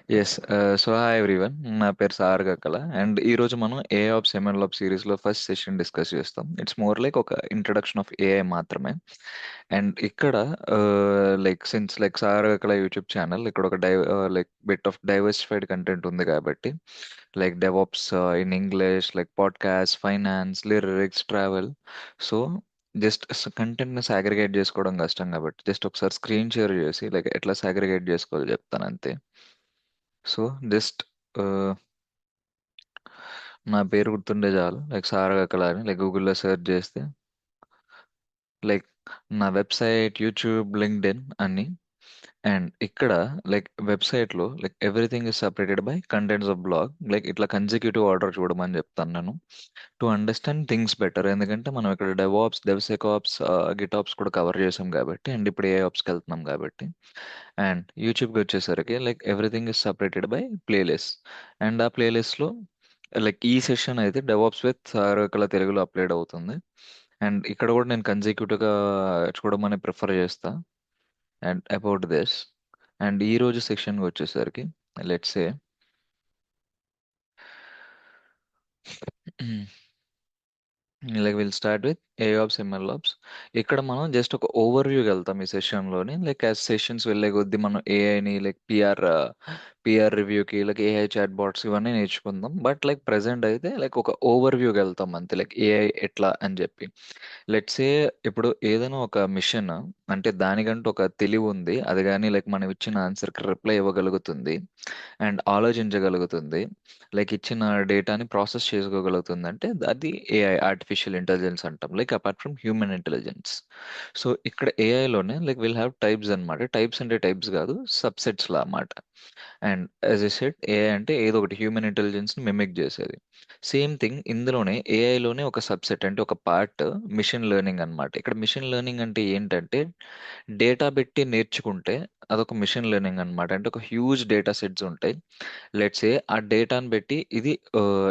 Yes. So hi everyone, నా పేరు sir గక్కల and ఈ రోజు మనం ఏఐ ఆఫ్ సెమెన్ సిరీస్ లో ఫస్ట్ సెషన్ డిస్కస్ చేస్తాం. ఇట్స్ మోర్ లైక్ ఒక ఇంట్రడక్షన్ ఆఫ్ ఏఐ మాత్రమే. అండ్ ఇక్కడ like since like sir Gakkala YouTube channel ఇక్కడ ఒక like bit of diversified content ఉంది కాబట్టి like DevOps in English, like podcast, finance, lyrics, travel. So just content ని segregate చేసుకోవడం కష్టం కాబట్టి జస్ట్ ఒకసారి స్క్రీన్ షేర్ చేసి లైక్ ఎట్లా సాగ్రిగేట్ చేసుకోవాలో చెప్తాను అంతే. సో జస్ట్ నా పేరు గుర్తుండే చాలు, లైక్ సారగా కళ అని లైక్ గూగుల్లో సెర్చ్ చేస్తే లైక్ నా వెబ్సైట్, యూట్యూబ్, లింక్డ్ఇన్ అన్ని. అండ్ ఇక్కడ లైక్ వెబ్సైట్లో like everything is separated by contents of blog. Like ఇట్లా కన్సిక్యూటివ్ ఆర్డర్ చూడమని చెప్తాను నేను టు అండర్స్టాండ్ థింగ్స్ బెటర్. ఎందుకంటే మనం ఇక్కడ డెవాప్స్, డెవ్సెకాప్స్, గిటాప్స్ కూడా కవర్ చేసాం కాబట్టి, అండ్ ఇప్పుడు ఏ ఆప్స్కి వెళ్తున్నాం కాబట్టి. అండ్ యూట్యూబ్కి వచ్చేసరికి like everything is separated by playlist. And ఆ ప్లేలిస్ట్లో లైక్ ఈ సెషన్ అయితే డెవాప్స్ విత్ సారకల తెలుగులో అప్లోడ్ అవుతుంది. అండ్ ఇక్కడ కూడా నేను కన్సిక్యూటివ్గా చూడమని ప్రిఫర్ చేస్తా. అండ్ అబౌట్ దిస్, అండ్ ఈ రోజు సెషన్కి వచ్చేసరికి let's say like will start with AIOps, MLOps. ఇక్కడ మనం జస్ట్ ఒక ఓవర్ వ్యూకి వెళ్తాం ఈ సెషన్లోని. లైక్ యాజ్ సెషన్స్ వెళ్ళే కొద్దీ మనం ఏఐని లైక్ పిఆర్ రివ్యూకి లైక్ ఏఐ చాట్ బాట్స్ ఇవన్నీ నేర్చుకుందాం. బట్ లైక్ ప్రెసెంట్ అయితే లైక్ ఒక ఓవర్ వ్యూకి వెళ్తాం అంతే, లైక్ ఏఐ ఎట్లా అని చెప్పి. లెట్స్ సే ఇప్పుడు ఏదైనా ఒక మిషన్ అంటే దానికంటూ ఒక తెలివి ఉంది, అది కానీ లైక్ మనం ఇచ్చిన ఆన్సర్కి రిప్లై ఇవ్వగలుగుతుంది అండ్ ఆలోచించగలుగుతుంది, లైక్ ఇచ్చిన డేటాని ప్రాసెస్ చేసుకోగలుగుతుంది అంటే అది ఏఐ, ఆర్టిఫిషియల్ ఇంటెలిజెన్స్ అంటాం, like apart from human intelligence. So ఇక్కడ ఏఐలోనే లైక్ విల్ హ్యావ్ టైప్స్ అన్నమాట. టైప్స్ అంటే టైప్స్ కాదు, సబ్సెట్స్ లా అన్నమాట. And as a set AI అంటే ఏదో ఒకటి హ్యూమన్ ఇంటెలిజెన్స్ ని మిమిక్ చేసేది. సేమ్ థింగ్ ఇందులోనే ఏఐలోనే ఒక సబ్సెట్ అంటే ఒక పార్ట్ మిషన్ లెర్నింగ్ అన్నమాట. ఇక్కడ మిషన్ లెర్నింగ్ అంటే ఏంటంటే డేటా పెట్టి నేర్చుకుంటే అదొక మిషన్ లెర్నింగ్ అన్నమాట. అంటే ఒక హ్యూజ్ డేటా సెట్స్ ఉంటాయి. లెట్స్ ఏ ఆ డేటాను పెట్టి ఇది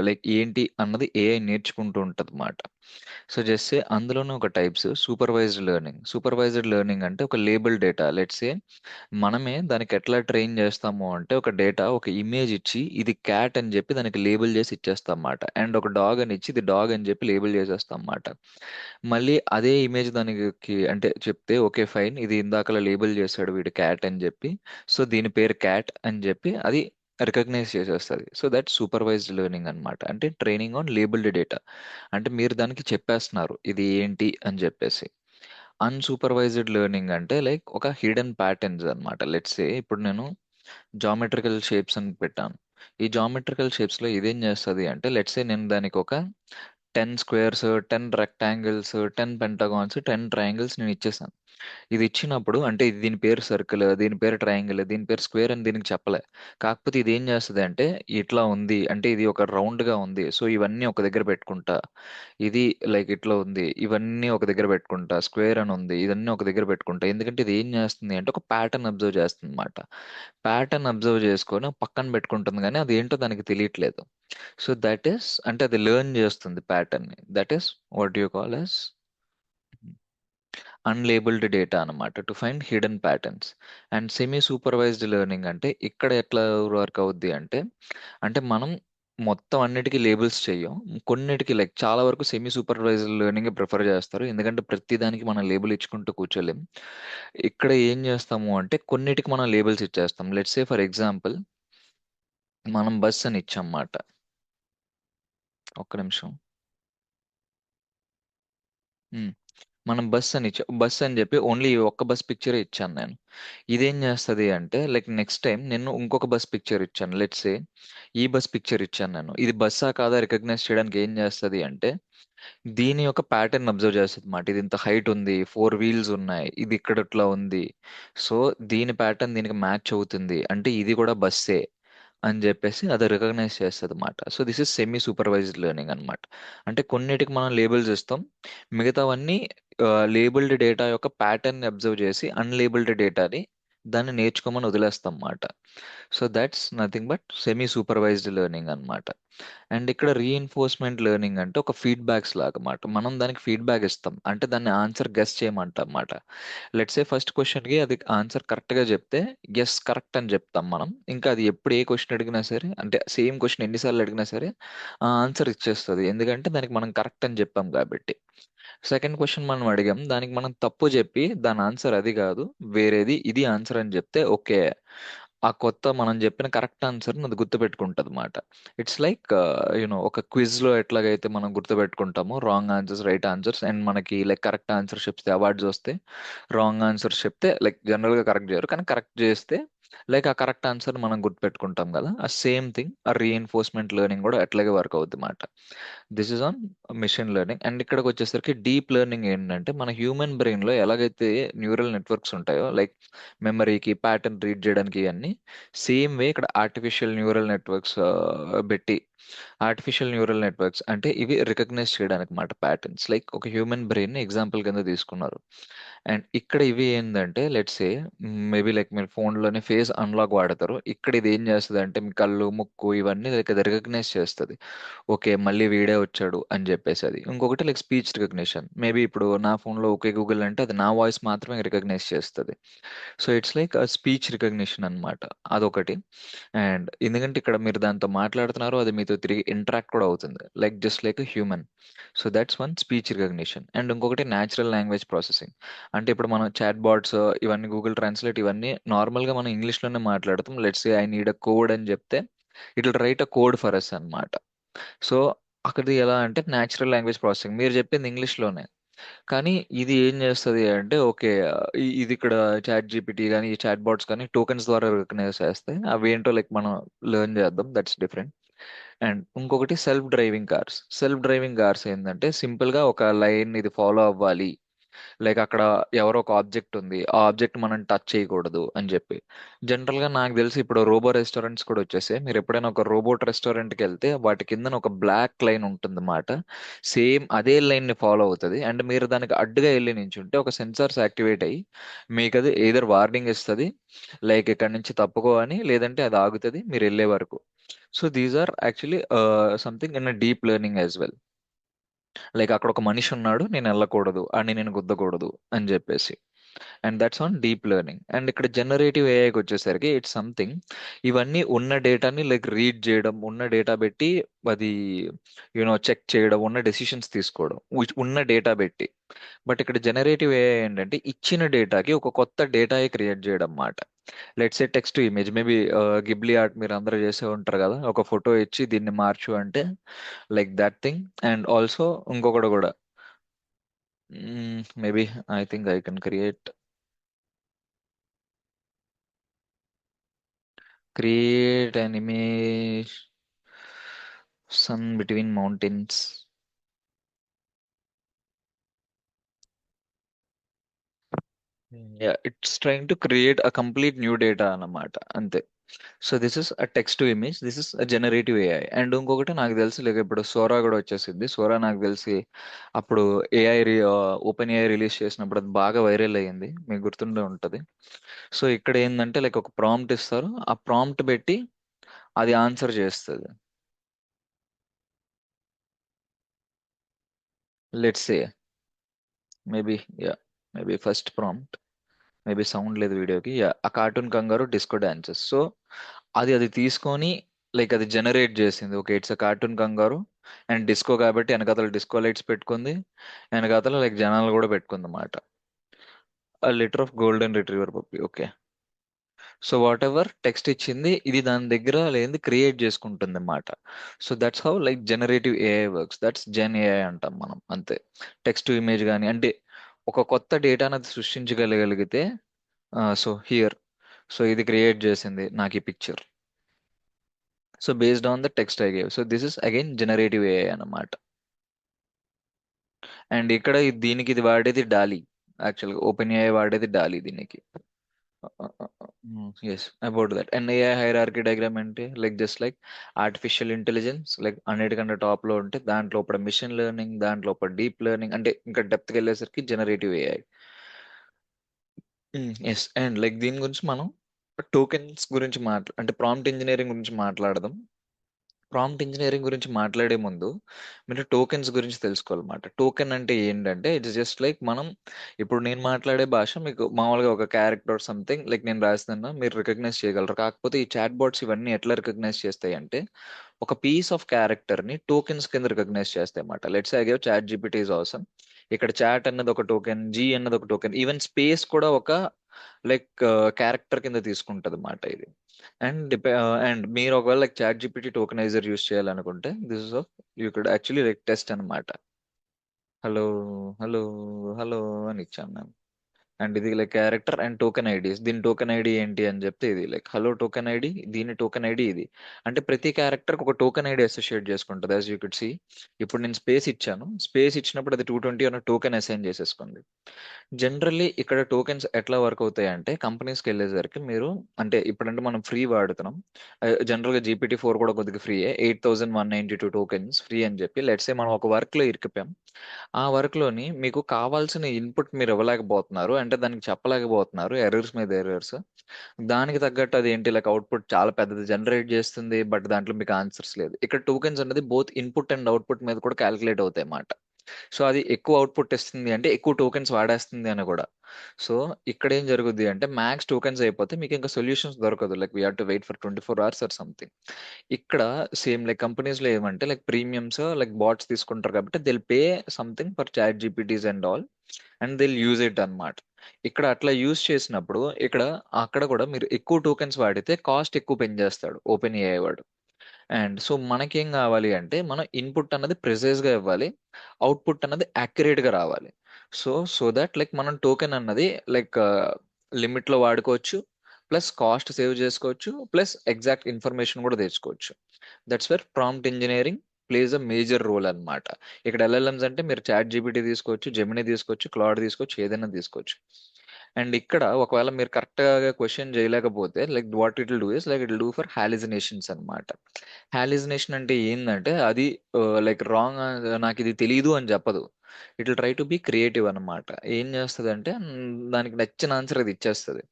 లైక్ ఏంటి అన్నది ఏఐ నేర్చుకుంటూ ఉంటుంది అన్నమాట. సో జస్ట్ అందులోనే ఒక types supervised learning. Supervised learning అంటే ఒక లేబుల్ డేటా. లెట్స్ ఏ మనమే దానికి ఎట్లా ట్రైన్ చేస్తాము అంటే ఒక డేటా, ఒక ఇమేజ్ ఇచ్చి ఇది క్యాట్ అని చెప్పి దానికి లేబుల్ చేసి ఇచ్చేస్తాం అన్నమాట. అండ్ ఒక డాగ్ అని ఇచ్చి ఇది డాగ్ అని చెప్పి లేబుల్ చేసేస్తాం అన్నమాట. మళ్ళీ అదే ఇమేజ్ దానికి అంటే చెప్తే ఓకే ఫైన్, ఇది ఇందాకలా లేబుల్ చేశాడు వీడు క్యాట్ అని చెప్పి, సో దీని పేరు క్యాట్ అని చెప్పి అది రికగ్నైజ్ చేసేస్తుంది. సో దట్ సూపర్వైజ్డ్ లెర్నింగ్ అన్నమాట. అంటే ట్రైనింగ్ ఆన్ లేబుల్డ్ డేటా. అంటే మీరు దానికి చెప్పేస్తున్నారు ఇది ఏంటి అని చెప్పేసి. అన్సూపర్వైజ్డ్ లెర్నింగ్ అంటే లైక్ ఒక హిడెన్ ప్యాటర్న్స్ అన్నమాట. లెట్స్ సే ఇప్పుడు నేను జామెట్రికల్ షేప్స్ అని పెట్టాను. ఈ జామెట్రికల్ షేప్స్ లో ఇదేం చేస్తుంది అంటే లెట్స్ సే నేను దానికి ఒక 10 స్క్వేర్స్, 10 రెక్టాంగిల్స్, 10 పెంటగాన్స్, 10 ట్రయాంగిల్స్ నేను ఇచ్చేసాను. ఇది ఇచ్చినప్పుడు అంటే ఇది దీని పేరు సర్కిల్, దీని పేరు ట్రయాంగిల్, దీని పేరు స్క్వేర్ అని దీనికి చెప్పలే. కాకపోతే ఇది ఏం చేస్తుంది అంటే ఇట్లా ఉంది అంటే ఇది ఒక రౌండ్ గా ఉంది, సో ఇవన్నీ ఒక దగ్గర పెట్టుకుంటా. ఇది లైక్ ఇట్లా ఉంది, ఇవన్నీ ఒక దగ్గర పెట్టుకుంటా. స్క్వేర్ అని ఉంది, ఇదన్నీ ఒక దగ్గర పెట్టుకుంటా. ఎందుకంటే ఇది ఏం చేస్తుంది అంటే ఒక ప్యాటర్న్ అబ్జర్వ్ చేస్తుంది అనమాట. ప్యాటర్న్ అబ్జర్వ్ చేసుకొని పక్కన పెట్టుకుంటుంది కానీ అది ఏంటో దానికి తెలియట్లేదు. సో దట్ ఈస్ అంటే అది లెర్న్ చేస్తుంది ప్యాటర్న్ ని. That is what you call as unlabelled data అన్నమాట to find hidden patterns. And semi supervised learning అంటే ఇక్కడ ఎట్లా వర్క్ అవుద్ది అంటే అంటే మనం మొత్తం అన్నిటికీ లేబుల్స్ చెయ్యం, కొన్నిటికి లైక్ చాలా వరకు సెమీ సూపర్వైజ్డ్ లెర్నింగ్ ప్రిఫర్ చేస్తారు. ఎందుకంటే ప్రతి దానికి మనం లేబుల్ ఇచ్చుకుంటూ కూర్చోలేం. ఇక్కడ ఏం చేస్తాము అంటే కొన్నిటికి మనం లేబుల్స్ ఇచ్చేస్తాం. లెట్స్ సే ఫర్ ఎగ్జాంపుల్ మనం బస్ అని ఇచ్చాం అన్నమాట. ఒక్క నిమిషం. ఉమ్. మనం బస్ అని చెప్పి ఓన్లీ ఒక్క బస్ పిక్చర్ ఇచ్చాను నేను. ఇదేం చేస్తుంది అంటే లైక్ నెక్స్ట్ టైం నేను ఇంకొక బస్ పిక్చర్ ఇచ్చాను, లెట్స్ సే ఈ బస్ పిక్చర్ ఇచ్చాను నేను, ఇది బస్సా కాదా రికగ్నైజ్ చేయడానికి ఏం చేస్తుంది అంటే దీని యొక్క ప్యాటర్న్ అబ్జర్వ్ చేస్తుంది అన్నమాట. ఇది ఇంత హైట్ ఉంది, 4 వీల్స్ ఉన్నాయి, ఇది ఇక్కడ ఇట్లా ఉంది, సో దీని ప్యాటర్న్ దీనికి మ్యాచ్ అవుతుంది అంటే ఇది కూడా బస్సే అని చెప్పేసి అది రికగ్నైజ్ చేస్తుంది అన్నమాట. So this is semi supervised learning అన్నమాట. అంటే కొన్నిటికి మనం లేబుల్స్ ఇస్తాం, మిగతావన్నీ లేబుల్డ్ డేటా యొక్క ప్యాటర్న్ ని అబ్జర్వ్ చేసి అన్లేబుల్డ్ డేటాని దాన్ని నేర్చుకోమని వదిలేస్తాం అన్నమాట. So that's nothing but semi supervised learning అన్నమాట. అండ్ ఇక్కడ రీఇన్ఫోర్స్మెంట్ లెర్నింగ్ అంటే ఒక ఫీడ్బ్యాక్స్ లాగా అన్నమాట. మనం దానికి ఫీడ్బ్యాక్ ఇస్తాం, అంటే దాన్ని ఆన్సర్ గెస్ చేయమంటాం అన్నమాట. లెట్స్ సే ఫస్ట్ క్వశ్చన్కి అది ఆన్సర్ కరెక్ట్గా చెప్తే ఎస్ కరెక్ట్ అని చెప్తాం మనం. ఇంకా అది ఎప్పుడు ఏ క్వశ్చన్ అడిగినా సరే, అంటే సేమ్ క్వశ్చన్ ఎన్నిసార్లు అడిగినా సరే ఆ ఆన్సర్ ఇచ్చేస్తుంది, ఎందుకంటే దానికి మనం కరెక్ట్ అని చెప్పాం కాబట్టి. సెకండ్ క్వశ్చన్ మనం అడిగాం, దానికి మనం తప్పు చెప్పి దాని ఆన్సర్ అది కాదు వేరేది, ఇది ఆన్సర్ అని చెప్తే ఓకే, ఆ కొత్త మనం చెప్పిన కరెక్ట్ ఆన్సర్ అది గుర్తుపెట్టుకుంటది అనమాట. ఇట్స్ లైక్ ఒక క్విజ్ లో ఎట్లాగైతే మనం గుర్తుపెట్టుకుంటామో wrong answers right answers, and మనకి లైక్ కరెక్ట్ ఆన్సర్ చెప్తే అవార్డ్స్ వస్తే, రాంగ్ ఆన్సర్స్ చెప్తే లైక్ జనరల్ గా కరెక్ట్ చేయరు కానీ కరెక్ట్ చేస్తే లైక్ ఆ కరెక్ట్ ఆన్సర్ మనం గుర్తుపెట్టుకుంటాం కదా, ఆ సేమ్ థింగ్ ఆ రీఎన్ఫోర్స్మెంట్ లెర్నింగ్ కూడా అట్లాగే వర్క్ అవుతుంది అన్నమాట. This is on machine learning. And ఇక్కడికి వచ్చేసరికి డీప్ లెర్నింగ్ ఏంటంటే మన హ్యూమన్ బ్రెయిన్ లో ఎలాగైతే న్యూరల్ నెట్వర్క్స్ ఉంటాయో లైక్ మెమరీకి ప్యాటర్న్ రీడ్ చేయడానికి అన్ని, సేమ్ వే ఇక్కడ ఆర్టిఫిషియల్ న్యూరల్ నెట్వర్క్స్ పెట్టి, ఆర్టిఫిషియల్ న్యూరల్ నెట్వర్క్స్ అంటే ఇవి రికగ్నైజ్ చేయడానికి మాట ప్యాటర్న్స్, లైక్ ఒక హ్యూమన్ బ్రెయిన్ ఎగ్జాంపుల్ కింద తీసుకున్నారు. అండ్ ఇక్కడ ఇవి ఏంటంటే లెట్స్ సే మేబీ లైక్ మీరు ఫోన్లోనే ఫేస్ అన్లాక్ వాడతారు, ఇక్కడ ఇది ఏం చేస్తుంది అంటే మీ కళ్ళు ముక్కు ఇవన్నీ లైక్ అది రికగ్నైజ్ చేస్తుంది, ఓకే మళ్ళీ వీడే వచ్చాడు అని చెప్పేసి. అది ఇంకొకటి లైక్ స్పీచ్ రికగ్నిషన్, మేబీ ఇప్పుడు నా ఫోన్లో ఓకే గూగుల్ అంటే అది నా వాయిస్ మాత్రమే రికగ్నైజ్ చేస్తుంది. So it's like speech recognition అన్నమాట. అదొకటి. అండ్ ఎందుకంటే ఇక్కడ మీరు దాంతో మాట్లాడుతున్నారు, అది మీతో తిరిగి ఇంటరాక్ట్ కూడా అవుతుంది like just like human. So that's one speech recognition. And ఇంకొకటి న్యాచురల్ లాంగ్వేజ్ ప్రాసెసింగ్. అంటే ఇప్పుడు మనం చాట్ బాట్స్ ఇవన్నీ గూగుల్ ట్రాన్స్లేట్ ఇవన్నీ నార్మల్గా మనం ఇంగ్లీష్లోనే మాట్లాడతాం, let's say I need a code అని చెప్తే it will write a code for us అన్నమాట. సో అక్కడిది ఎలా అంటే న్యాచురల్ లాంగ్వేజ్ ప్రాసెసింగ్, మీరు చెప్పింది ఇంగ్లీష్లోనే కానీ ఇది ఏం చేస్తుంది అంటే ఓకే, ఇది ఇక్కడ చాట్ జీపీటీ కానీ ఈ చాట్ బాట్స్ కానీ టోకెన్స్ ద్వారా రికగ్నైజ్ చేస్తాయి, అవి ఏంటో లైక్ మనం లెర్న్ చేద్దాం, దట్స్ డిఫరెంట్. అండ్ ఇంకొకటి సెల్ఫ్ డ్రైవింగ్ కార్స్ ఏంటంటే సింపుల్ గా ఒక లైన్ ఇది ఫాలో అవ్వాలి, లైక్ అక్కడ ఎవరో ఒక ఆబ్జెక్ట్ ఉంది, ఆ ఆబ్జెక్ట్ మనం టచ్ చేయకూడదు అని చెప్పి. జనరల్ గా నాకు తెలిసి ఇప్పుడు రోబో రెస్టారెంట్స్ కూడా వచ్చేసాయి, మీరు ఎప్పుడైనా ఒక రోబోట్ రెస్టారెంట్ కి వెళ్తే వాటి కింద ఒక బ్లాక్ లైన్ ఉంటుంది అన్నమాట, సేమ్ అదే లైన్ ని ఫాలో అవుతుంది. అండ్ మీరు దానికి అడ్డుగా వెళ్ళి నించుంటే ఒక సెన్సార్స్ యాక్టివేట్ అయ్యి మీకు అది ఏదర్ వార్నింగ్ ఇస్తుంది, లైక్ ఇక్కడ నుంచి తప్పుకో అని, లేదంటే అది ఆగుతుంది మీరు వెళ్ళే వరకు. So these are actually something in deep learning as well, like అక్కడ ఒక మనిషి ఉన్నాడు నేను వెళ్ళకూడదు అని నేను గుద్దకూడదు అని చెప్పేసి. And that's on deep learning. And ఇక్కడ జనరేటివ్ ఏఐకి వచ్చేసరికి ఇట్స్ సంథింగ్, ఇవన్నీ ఉన్న డేటాని లైక్ రీడ్ చేయడం, ఉన్న డేటా పెట్టి అది చెక్ చేయడం, ఉన్న డెసిషన్స్ తీసుకోవడం ఉన్న డేటా పెట్టి. బట్ ఇక్కడ జనరేటివ్ ఏఐ ఏంటంటే ఇచ్చిన డేటాకి ఒక కొత్త డేటా క్రియేట్ చేయడం అన్నమాట. Let's A text to image, maybe Ghibli art మీరు అందరూ చేసే ఉంటారు కదా, ఒక ఫోటో ఇచ్చి దీన్ని మార్చు అంటే like that thing. And also ఇంకొకటి కూడా, maybe I think I can create an image, sun between mountains. Yeah, it's trying to create a complete new data అన్నమాట అంతే. So this is a text to image, this is a generative AI. And ఇంకొకటి నాకు తెలిసి లేక ఇప్పుడు Sora కూడా వచ్చేసింది. Sora నాకు తెలిసి అప్పుడు ఏఐ ఓపెన్ ఏఐ రిలీజ్ చేసినప్పుడు అది బాగా వైరల్ అయ్యింది, మీకు గుర్తుండే ఉంటది. సో ఇక్కడ ఏంటంటే లైక్ ఒక ప్రాంప్ట్ ఇస్తారు, ఆ ప్రాంప్ట్ పెట్టి అది ఆన్సర్ చేస్తుంది. Let's say maybe, yeah, maybe first prompt, maybe sound లేదు వీడియోకి, యా, ఆ కార్టూన్ కంగారు డిస్కో డాన్సెస్. సో అది తీసుకొని లైక్ అది జనరేట్ చేసింది, ఓకే ఇట్స్ అ కార్టూన్ కంగారు అండ్ డిస్కో కాబట్టి వెనకాతల డిస్కో లైట్స్ పెట్టుకుంది, వెనకాతల లైక్ జనాలు కూడా పెట్టుకుంది అన్నమాట. A litter of golden retriever puppy, okay. So whatever text ఇచ్చింది ఇది దాని దగ్గర లేని క్రియేట్ చేసుకుంటుంది అన్నమాట. So that's how like generative AI works, that's gen AI అంటాం మనం అంతే. టెక్స్ట్ టు ఇమేజ్ కానీ అంటే ఒక కొత్త డేటాను అది సృష్టించగలిగితే, సో హియర్, సో ఇది క్రియేట్ చేసింది నాకు ఈ picture, so based on the text I gave, so this is again generative AI అన్నమాట. అండ్ ఇక్కడ దీనికి ఇది వాడేది డాలీ, యాక్చువల్గా ఓపెన్ ఏఐ వాడేది డాలీ దీనికి. As about that. And AI hierarchy diagram అంటే like just like artificial intelligence like అన్నిటికంటే top లో ఉంటే దాంట్లో ఇప్పుడు మిషన్ లెర్నింగ్, దాంట్లో డీప్ లెర్నింగ్, అంటే ఇంకా డెప్త్కి వెళ్ళేసరికి generative AI. Yes. And like దీని గురించి మనం టోకెన్స్ గురించి అంటే ప్రాంప్ట్ ఇంజనీరింగ్ గురించి మాట్లాడదాం. ప్రాంప్ట్ ఇంజనీరింగ్ గురించి మాట్లాడే ముందు మీరు టోకెన్స్ గురించి తెలుసుకోవాలన్నమాట. టోకెన్ అంటే ఏంటంటే ఇట్స్ జస్ట్ లైక్ మనం ఇప్పుడు నేను మాట్లాడే భాష మీకు మామూలుగా ఒక క్యారెక్టర్ సంథింగ్ లైక్ నేను రాస్తున్నా మీరు రికగ్నైజ్ చేయగలరు. కాకపోతే ఈ చాట్ బాట్స్ ఇవన్నీ ఎట్లా రికగ్నైజ్ చేస్తాయి అంటే ఒక పీస్ ఆఫ్ క్యారెక్టర్ ని టోకెన్స్ కింద రికగ్నైజ్ చేస్తాయి అన్నమాట. Let's I give chat GPT is awesome. ఇక్కడ చాట్ అన్నది ఒక టోకెన్, జీ అన్నది ఒక టోకెన్, ఈవెన్ స్పేస్ కూడా ఒక లైక్ క్యారెక్టర్ కింద తీసుకుంటది అన్నమాట ఇది. అండ్ మీరు ఒకవేళ like ChatGPT tokenizer use చేయాలనుకుంటే this is you could actually like test అన్నమాట. హలో, హలో, హలో అని ఇచ్చాను నేను. అండ్ ఇది like character and token IDs. దీని టోకెన్ ఐడి ఏంటి అని చెప్తే ఇది లైక్ హలో టోకెన్ ఐడి, దీని టోకెన్ ఐడి ఇది. అంటే ప్రతి క్యారెక్టర్ ఒక టోకెన్ ఐడి అసోసియేట్ చేసుకుంటుంది. యాజ్ యూ కుడ్ సి ఇప్పుడు నేను స్పేస్ ఇచ్చాను, స్పేస్ ఇచ్చినప్పుడు అది 220 అన్న టోకెన్ అసైన్ చేసేసుకుంది. జనరల్లీ ఇక్కడ టోకెన్స్ ఎట్లా వర్క్ అవుతాయి అంటే కంపెనీస్కి వెళ్ళేసరికి మీరు అంటే ఇప్పుడంటే మనం ఫ్రీ వాడుతున్నాం. జనరల్ గా GPT-4 కూడా కొద్దిగా ఫ్రీ. 8192 టోకెన్స్ ఫ్రీ అని చెప్పి లెట్సే మనం ఒక వర్క్ లో ఇరికిపోయాం. ఆ వర్క్ లోని మీకు కావాల్సిన ఇన్పుట్ మీరు ఇవ్వలేకపోతున్నారు, అంటే దానికి చెప్పలేకపోతున్నారు, ఎర్రర్స్ మీద ఎర్రర్స్. దానికి తగ్గట్టు అది ఏంటి లైక్ అవుట్పుట్ చాలా పెద్దది జనరేట్ చేస్తుంది, బట్ దాంట్లో మీకు ఆన్సర్స్ లేదు. ఇక్కడ టోకెన్స్ అనేది బోత్ ఇన్పుట్ అండ్ అవుట్పుట్ మీద కూడా క్యాలిక్యులేట్ అవుతాయి అన్నమాట. సో అది ఎక్కువ అవుట్పుట్ ఇస్తుంది అంటే ఎక్కువ టోకెన్స్ వాడేస్తుంది అని కూడా. సో ఇక్కడ ఏం జరుగుద్ది అంటే మ్యాక్స్ టోకెన్స్ అయిపోతే మీకు ఇంకా సొల్యూషన్స్ దొరకదు, like we have to wait for 24 hours or something. ఇక్కడ సేమ్ లైక్ కంపెనీస్ లో ఏమంటే లైక్ ప్రీమియమ్స్ లైక్ బాట్స్ తీసుకుంటారు కాబట్టి they'll pay something for ChatGPTs and all, and they'll use it అన్నమాట. ఇక్కడ అట్లా యూజ్ చేసినప్పుడు ఇక్కడ అక్కడ కూడా మీరు ఎక్కువ టోకెన్స్ వాడితే కాస్ట్ ఎక్కువ పెంచేస్తాడు ఓపెన్ ఏఐ వాడు. అండ్ సో మనకేం కావాలి అంటే మనం ఇన్పుట్ అన్నది ప్రిసైజ్ గా ఇవ్వాలి, అవుట్పుట్ అన్నది యాక్యురేట్ గా రావాలి. సో దట్ లైక్ మనం టోకెన్ అన్నది లైక్ లిమిట్ లో వాడుకోవచ్చు, ప్లస్ కాస్ట్ సేవ్ చేసుకోవచ్చు, ప్లస్ ఎగ్జాక్ట్ ఇన్ఫర్మేషన్ కూడా తెచ్చుకోవచ్చు. That's where prompt engineering plays a major role అన్నమాట. ఇక్కడ ఎల్ఎల్ఎంస్ అంటే మీరు చాట్ జీపీటీ తీసుకోవచ్చు, జెమినీ తీసుకోవచ్చు, క్లాడ్ తీసుకోవచ్చు, ఏదైనా తీసుకోవచ్చు. అండ్ ఇక్కడ ఒకవేళ మీరు కరెక్ట్ గా క్వశ్చన్ చేయలేకపోతే like what it will do is like it will do for hallucinations అన్నమాట. హాలిజినేషన్ అంటే ఏంటంటే అది లైక్ రాంగ్, నాకు ఇది తెలియదు అని చెప్పదు. It will try to be creative అన్నమాట. ఏం చేస్తుంది అంటే దానికి నచ్చిన ఆన్సర్ అది ఇచ్చేస్తుంది.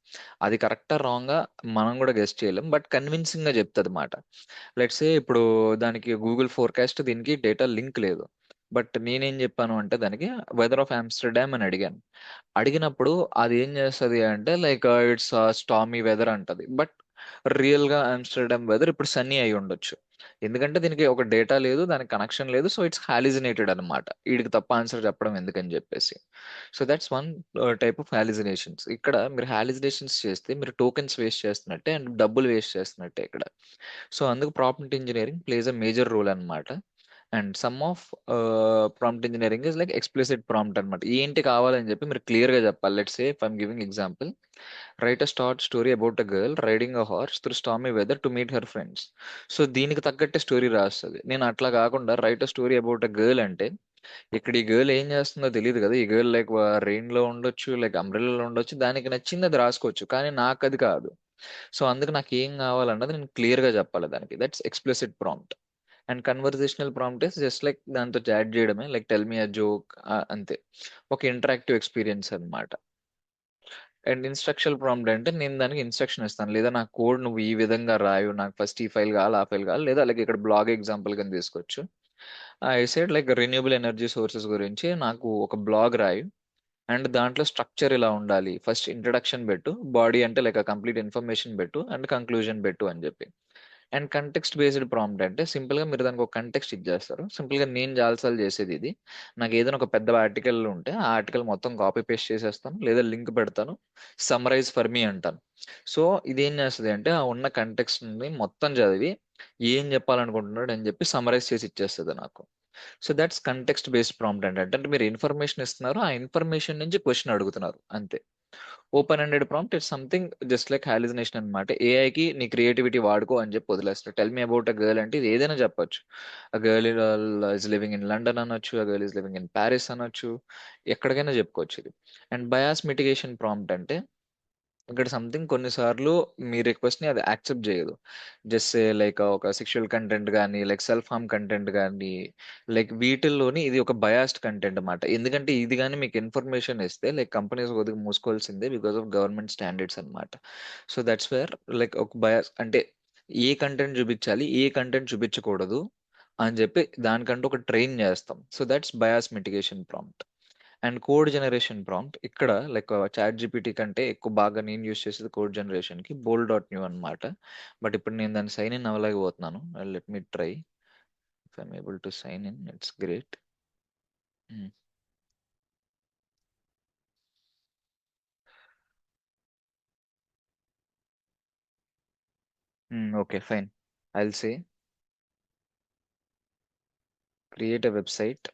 అది కరెక్టా రాంగా మనం కూడా గెస్ట్ చేయలేం, బట్ కన్విన్సింగ్ గా చెప్తుంది అన్నమాట. లెట్స్ సే ఇప్పుడు దానికి గూగుల్ ఫోర్కాస్ట్ దీనికి డేటా లింక్ లేదు, బట్ నేనేం చెప్పాను అంటే దానికి వెదర్ ఆఫ్ ఆమ్స్టర్డామ్ అని అడిగాను. అడిగినప్పుడు అది ఏం చేస్తుంది అంటే లైక్ ఇట్స్ స్టామీ వెదర్ అంటది, బట్ రియల్ గా ఆమ్స్టర్డామ్ వెదర్ ఇప్పుడు సన్నీ అయి ఉండొచ్చు. ఎందుకంటే దీనికి ఒక డేటా లేదు, దానికి కనెక్షన్ లేదు, సో ఇట్స్ హాలిజినేటెడ్ అనమాట. వీడికి తప్ప ఆన్సర్ చెప్పడం ఎందుకని చెప్పేసి. So that's one type of hallucinations. ఇక్కడ మీరు హాలిజినేషన్స్ చేస్తే మీరు టోకెన్స్ వేస్ట్ చేస్తున్నట్టే అండ్ డబ్బులు వేస్ట్ చేస్తున్నట్టే ఇక్కడ. సో అందుకు prompt engineering plays a major role అన్నమాట. And some of prompt engineering is like explicit prompt అనమాట. ఏంటి కావాలని చెప్పి మీరు క్లియర్ గా చెప్పాలి. Let's say if I'm giving example, right a start story about a girl riding a horse through stormy weather to meet her friends. So దీనికి తగ్గట్టే story రాస్తుంది. నేను అట్లా కాకుండా write a story about a girl అంటే ఇక్కడ ఈ girl ఏం చేస్తుందో తెలియదు కదా. ఈ గర్ల్ లైక్ రెయిన్ లో ఉండొచ్చు, లైక్ అంబ్రెల్లాలో ఉండొచ్చు, దానికి నచ్చింది అది రాసుకోవచ్చు, కానీ నాకు అది కాదు. సో అందుకు నాకు ఏం కావాలన్నది నేను క్లియర్ గా చెప్పాలి దానికి. That's explicit prompt. And conversational prompt is just like దాంతో చాట్ చేయడమే, like tell me a joke, అంతే. ఒక ఇంటరాక్టివ్ ఎక్స్పీరియన్స్ అన్నమాట. అండ్ ఇన్స్ట్రక్షనల్ ప్రాంప్ట్ అంటే నేను దానికి ఇన్స్ట్రక్షన్ ఇస్తాను, లేదా నా కోడ్ నువ్వు ఈ విధంగా రాయు, నాకు ఫస్ట్ ఈ ఫైల్ కావాలి ఆ ఫైల్ కావాలి, లేదా లైక్ ఇక్కడ బ్లాగ్ ఎగ్జాంపుల్ కింద తీసుకోవచ్చు. I side like renewable energy sources గురించి నాకు ఒక బ్లాగ్ రాయు, అండ్ దాంట్లో స్ట్రక్చర్ ఇలా ఉండాలి, ఫస్ట్ ఇంట్రడక్షన్ పెట్టు, బాడీ అంటే లైక్ కంప్లీట్ ఇన్ఫర్మేషన్ పెట్టు, అండ్ కంక్లూజన్ పెట్టు అని చెప్పి. అండ్ కంటెక్స్ట్ బేస్డ్ ప్రాంప్ట్ అంటే సింపుల్ గా మీరు దానికి ఒక కంటెక్స్ట్ ఇచ్చేస్తారు. సింపుల్ గా నేను జాలసాలు చేసేది ఇది, నాకు ఏదైనా ఒక పెద్ద ఆర్టికల్ ఉంటే ఆ ఆర్టికల్ మొత్తం కాపీ పేస్ట్ చేసేస్తాను, లేదా లింక్ పెడతాను, సమ్మరైజ్ ఫర్ మీ అంటాను. సో ఇది ఏం చేస్తుంది అంటే ఆ ఉన్న కంటెక్స్ట్ ని మొత్తం చదివి ఏం చెప్పాలనుకుంటున్నాడు అని చెప్పి సమ్మరైజ్ చేసి ఇచ్చేస్తుంది నాకు. So that's context based prompt అంటే అంటే మీరు ఇన్ఫర్మేషన్ ఇస్తున్నారు, ఆ ఇన్ఫర్మేషన్ నుంచి క్వశ్చన్ అడుగుతున్నారు అంతే. Open ended prompt it's something just like hallucination అనమాట. ఏఐకి నీ క్రియేటివిటీ వాడుకో అని చెప్పి వదిలేస్తారు. Tell me about a girl అంటే ఇది ఏదైనా చెప్పొచ్చు. A girl is living in London అనొచ్చు, a girl is living in Paris అనొచ్చు, ఎక్కడికైనా చెప్పుకోవచ్చు ఇది. అండ్ బయాస్ మిటిగేషన్ ప్రాంప్ట్ అంటే ఇక్కడ సంథింగ్ కొన్నిసార్లు మీ రిక్వెస్ట్ ని అది యాక్సెప్ట్ చేయదు. జస్ట్ లైక్ ఒక సెక్షువల్ కంటెంట్ కానీ, లైక్ సెల్ఫ్ హార్మ్ కంటెంట్ కానీ, లైక్ వీటిల్లోని ఇది ఒక బయాస్డ్ కంటెంట్ అన్నమాట. ఎందుకంటే ఇది కానీ మీకు ఇన్ఫర్మేషన్ ఇస్తే లైక్ కంపెనీస్ కొద్దిగా మూసుకోవాల్సిందే బికాస్ ఆఫ్ గవర్నమెంట్ స్టాండర్డ్స్ అన్నమాట. సో దట్స్ వేర్ లైక్ ఒక బయాస్ అంటే ఏ కంటెంట్ చూపించాలి, ఏ కంటెంట్ చూపించకూడదు అని చెప్పి దానికంటూ ఒక ట్రైన్ చేస్తాం. So that's bias mitigation prompt. And code generation prompt ఇక్కడ లైక్ చాట్ జీపీటీ కంటే ఎక్కువ బాగా నేను యూస్ చేసేది కోడ్ జనరేషన్ కి బోల్ డాట్ న్యూ అనమాట. బట్ ఇప్పుడు నేను దాన్ని సైన్ ఇన్ అవ్వలేకపోతున్నాను. Let me try. If I'm able to sign in it's great. Okay fine. I'll say create a website.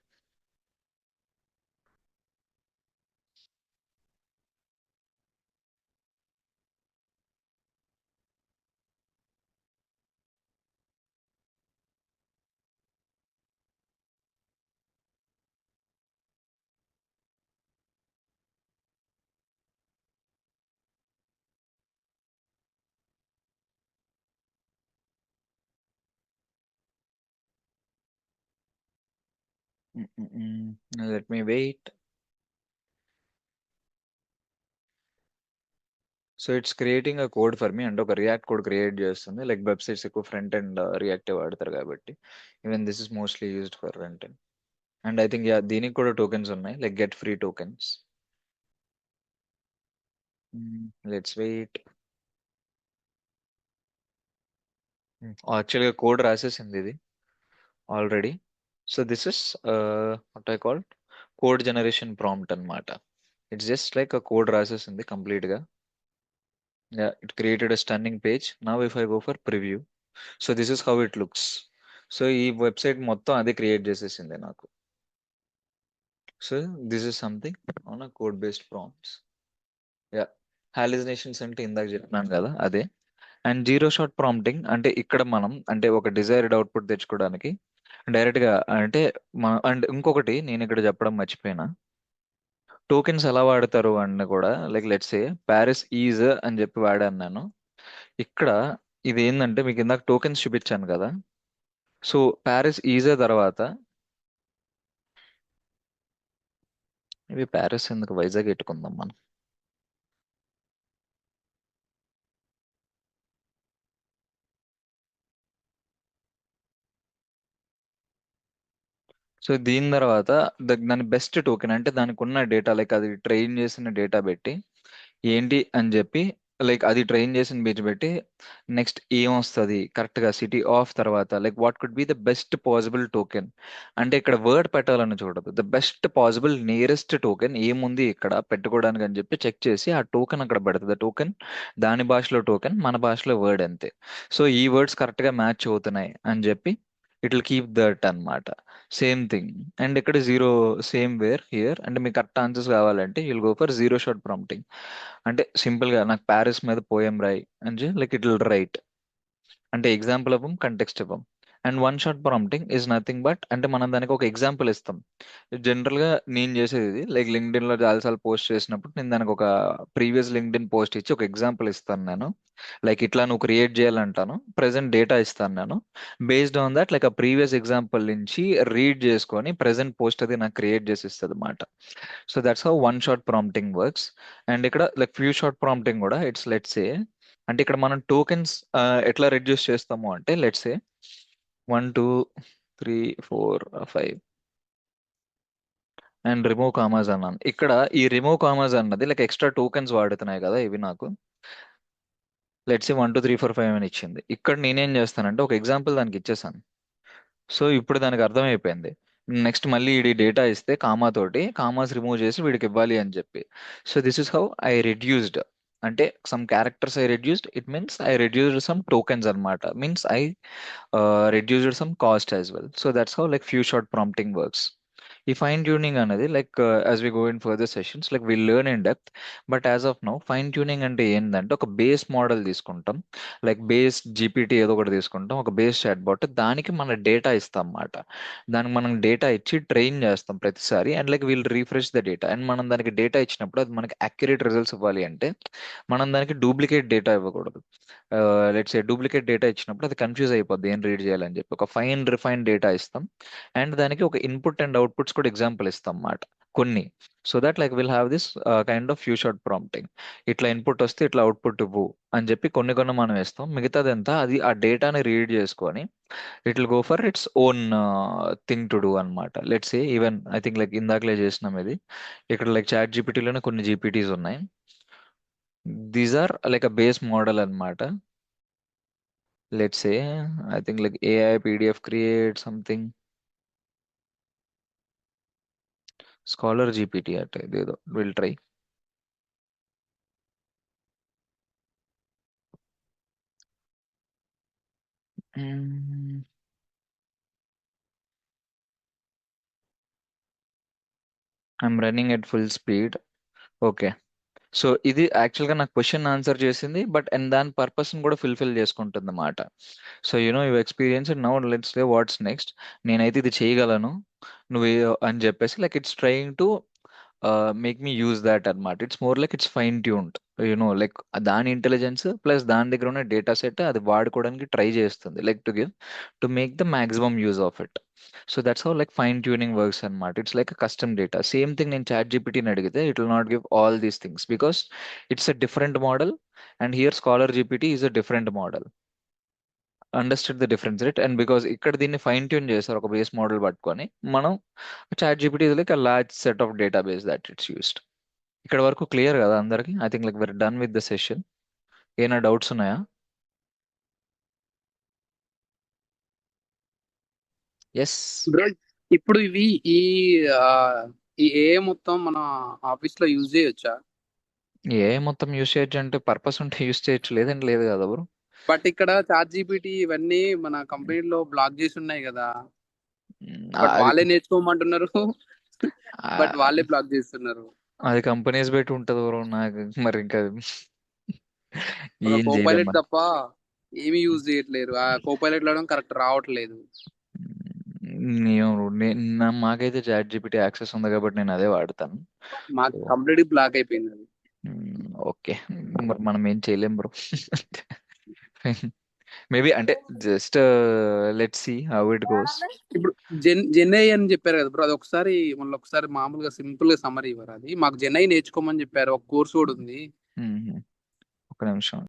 Let me wait. So it's creating a code for me అంటే ఒక React code create చేస్తుంది. Like websites ఎక్కువ front end React వాడతారు కాబట్టి even this is mostly used for front end. And I think yeah దీనికి కూడా tokens ఉన్నాయి like get free tokens. Let's wait. Actually code రాసేసింది ఇది ఆల్రెడీ. So this is what I call code generation prompt అన్నమాట. It's just like a code రాసేసింది complete గా. It created a stunning page. Now if I go for preview, so this is how it looks. So ఈ website మొత్తం అదే create చేసేసింది నాకు. So this is something on code based prompts. Yeah, hallucinations అంటే ఇందాక చెప్పినాను కదా అదే. అండ్ జీరో షాట్ ప్రాంప్టింగ్ అంటే ఇక్కడ మనం అంటే ఒక డిజైర్డ్ అవుట్పుట్ తెచ్చుకోవడానికి డైరెక్ట్ గా అంటే అండ్ ఇంకొకటి నేను ఇక్కడ చెప్పడం మర్చిపోయినా. టోకెన్స్ ఎలా వాడతారు అని కూడా like let's say Paris is అని చెప్పి వాడాను నేను. ఇక్కడ ఇది ఏంటంటే మీకు ఇందాక టోకెన్స్ చూపించాను కదా. సో ప్యారిస్ ఈజ్ తర్వాత ఇవి ప్యారిస్ ఎందుకు వైజాగ్ ఎట్టుకుందాం మనం. సో దీని తర్వాత దాని బెస్ట్ టోకెన్ అంటే దానికి ఉన్న డేటా లైక్ అది ట్రైన్ చేసిన డేటా పెట్టి ఏంటి అని చెప్పి లైక్ అది ట్రైన్ చేసిన బీచ్ పెట్టి నెక్స్ట్ ఏం వస్తుంది కరెక్ట్ గా సిటీ ఆఫ్ తర్వాత like what could be the best possible token. అంటే ఇక్కడ వర్డ్ పెట్టాలని చూడదు, the best possible nearest token ఏముంది ఇక్కడ పెట్టుకోవడానికి అని చెప్పి చెక్ చేసి ఆ టోకెన్ అక్కడ పెడుతుంది. టోకెన్ దాని భాషలో టోకెన్, మన భాషలో వర్డ్ అంతే. సో ఈ వర్డ్స్ కరెక్ట్ గా మ్యాచ్ అవుతున్నాయి అని చెప్పి ఇట్ విల్ కీప్ దట్ అన్నమాట. Same thing. అండ్ ఇక్కడ జీరో సేమ్ వేర్ హియర్ అంటే మీకు కరెక్ట్ ఆన్సర్స్ కావాలంటే you'll go for zero shot prompting. అంటే సింపుల్ గా నాకు ప్యారిస్ మీద పోయం రాయి అని లైక్ ఇట్ విల్ రైట్. అంటే ఎగ్జాంపుల్ ఇవ్వం, కంటెక్స్ట్ ఇవ్వం. And one shot prompting is nothing but అంటే మనం దానికి ఒక ఎగ్జాంపుల్ ఇస్తాం. జనరల్ గా నేను చేసేది ఇది లైక్ లింక్డ్ఇన్ లో చాలాసార్లు పోస్ట్ చేసినప్పుడు నేను దానికి ఒక ప్రీవియస్ లింక్డ్ఇన్ పోస్ట్ ఇచ్చి ఒక ఎగ్జాంపుల్ ఇస్తాను నేను. లైక్ ఇట్లా నువ్వు క్రియేట్ చేయాలంటాను, ప్రెసెంట్ డేటా ఇస్తాను నేను. బేస్డ్ ఆన్ దట్ లైక్ ఆ ప్రీవియస్ ఎగ్జాంపుల్ నుంచి రీడ్ చేసుకొని ప్రెసెంట్ పోస్ట్ అది నాకు క్రియేట్ చేసి ఇస్తుంది అనమాట. So that's how one shot prompting works. And ఇక్కడ లైక్ ఫ్యూ షాట్ ప్రాంప్టింగ్ కూడా ఇట్స్ లెట్స్ సే అంటే ఇక్కడ మనం టోకెన్స్ ఎట్లా రెడ్యూస్ చేస్తాము అంటే let's say 1 2 3 4 5 and remove commas అన్నాను. ఇక్కడ ఈ రిమూవ్ కామాస్ అన్నది లైక్ ఎక్స్ట్రా టోకెన్స్ వాడుతున్నాయి కదా ఇవి నాకు. లెట్స్ సే 1 2 3 4 5 అని ఇచ్చింది. ఇక్కడ నేనేం చేస్తానంటే ఒక ఎగ్జాంపుల్ దానికి ఇచ్చేసాను. సో ఇప్పుడు దానికి అర్థమైపోయింది. నెక్స్ట్ మళ్ళీ ఈ డేటా ఇస్తే కామా తోటి కామాస్ రిమూవ్ చేసి వీడికి ఇవ్వాలి అని చెప్పి. So this is how I reduced. అంటే some characters I reduced it means I reduced some tokens అన్నమాట. Means I reduced some cost as well. So that's how like few shot prompting works. ఈ fine tuning అనేది like as we go in further sessions like will learn in depth. But as of now fine tuning అంటే ఏంటంటే ఒక base model తీసుకుంటాం, like base GPT ఏదో ఒకటి తీసుకుంటాం, ఒక బేస్ చాట్ బాట్, దానికి మన డేటా ఇస్తాం అన్నమాట. దానికి మనం డేటా ఇచ్చి ట్రైన్ చేస్తాం ప్రతిసారి, and like we'll refresh the data. And మనం దానికి డేటా ఇచ్చినప్పుడు అది మనకి అక్యురేట్ రిజల్ట్స్ ఇవ్వాలి అంటే మనం దానికి డూప్లికేట్ డేటా ఇవ్వకూడదు. లెట్స్ ఏ డూప్లికేట్ డేటా ఇచ్చినప్పుడు అది కన్ఫ్యూజ్ అయిపోద్ది ఏం రీడ్ చేయాలని చెప్పి. ఒక ఫైన్ రిఫైన్ డేటా ఇస్తాం, అండ్ దానికి ఒక ఇన్పుట్ అండ్ అవుట్పుట్స్ కూడా ఎగ్జాంపుల్ ఇస్తాం అన్నమాట కొన్ని. So that like will have this kind of few shot prompting. ఇట్లా ఇన్పుట్ వస్తే ఇట్లా అవుట్పుట్ ఇవ్వు అని చెప్పి కొన్ని కొన్ని మనం ఇస్తాం. మిగతాదంతా అది ఆ డేటాని రీడ్ చేసుకొని it will go for its own thing to do అనమాట. Let's a even I think like ఇందాకలే చేసినాం ఇది. ఇక్కడ లైక్ చాట్ జీపీటీలోనే కొన్ని జీపీటీస్ ఉన్నాయి. These are like a base model అన్నమాట. Let's a I think like AI PDF create something, scholar GPT at ఇదేదో will try. I'm running at full speed. Okay. So ఇది యాక్చువల్గా నాకు క్వశ్చన్ ఆన్సర్ చేసింది, but and దాని purpose కూడా fulfil చేసుకుంటుంది అన్నమాట. So you experience now, let's say what's next. నేనైతే ఇది చేయగలను నువ్వు అని చెప్పేసి like it's trying to make me use that అన్నమాట. It's more like it's fine tuned, like దాని ఇంటెలిజెన్స్ ప్లస్ దాని దగ్గర ఉన్న డేటా సెట్ అది వాడుకోవడానికి ట్రై చేస్తుంది, like to make the maximum use of it. So that's how like fine tuning works అన్నమాట. It's like custom data. Same thing నేను చాట్ జీపీటీని అడిగితే it will not give all these things because it's a different model, and here scholar GPT is a different model. Understood the difference right. And because ఇక్కడ దీన్ని fine tune చేస్తారు ఒక base model పట్టుకొని, మనం chat GPT is like a large set of database that it's used. ఇక్కడ వరకు clear కదా అందరికి? I think like we're done with the session. ఏమైనా డౌట్స్ ఉన్నాయా? ఎస్. బ్రో, ఇప్పుడు ఇవి ఈ ఆ, ఈ ఏ మొత్తం మన ఆఫీస్ లో యూజ్ చేయొచ్చా? ఏ మొత్తం యూస్ చేయొచ్చు అంటే పర్పస్ ఉంటే యూస్ చేయొచ్చు, లేదంటే లేదు కదా బ్రో. బట్ ఇక్కడ చాట్ జీపీటీ ఇవన్నీ మన కంపెనీలో బ్లాక్ చేసి ఉన్నాయి కదా. బట్ అది వాళ్ళే నేర్చుకోమంటున్నారు. బట్ ఆ, వాళ్ళే బ్లాక్ చేస్తున్నారు. అది కంపెనీస్ బట్టి ఉంటుంది బ్రో. నాకు మరి ఇంకా మన ఏం చేయలేం కోపైలట్ మనం. తప్ప ఏమీ యూజ్ చేయట్లేరు. ఆ కోపైలట్ లో కరెక్ట్ రావట్లేదు. మాకైతే చాట్ జీపీటీ యాక్సెస్ ఉంది కాబట్టి నేను అదే వాడతాను. సో మాకు కంప్లీట్ బ్లాక్ అయిపోయింది అది. ఓకే, మరి మనం ఏం చేయలేం బ్రో. మేబీ అంటే just let's see how it goes. ఇప్పుడు జెన్ఐ అని చెప్పారు కదా బ్రో, అది ఒకసారి మళ్ళీ ఒకసారి మామూలుగా సింపుల్ గా సమ్మరీ ఇవ్వరు. అది మాకు జెన్ఐ నేర్చుకోమని చెప్పారు, ఒక కోర్స్ కూడా ఉంది. ఒక నిమిషం.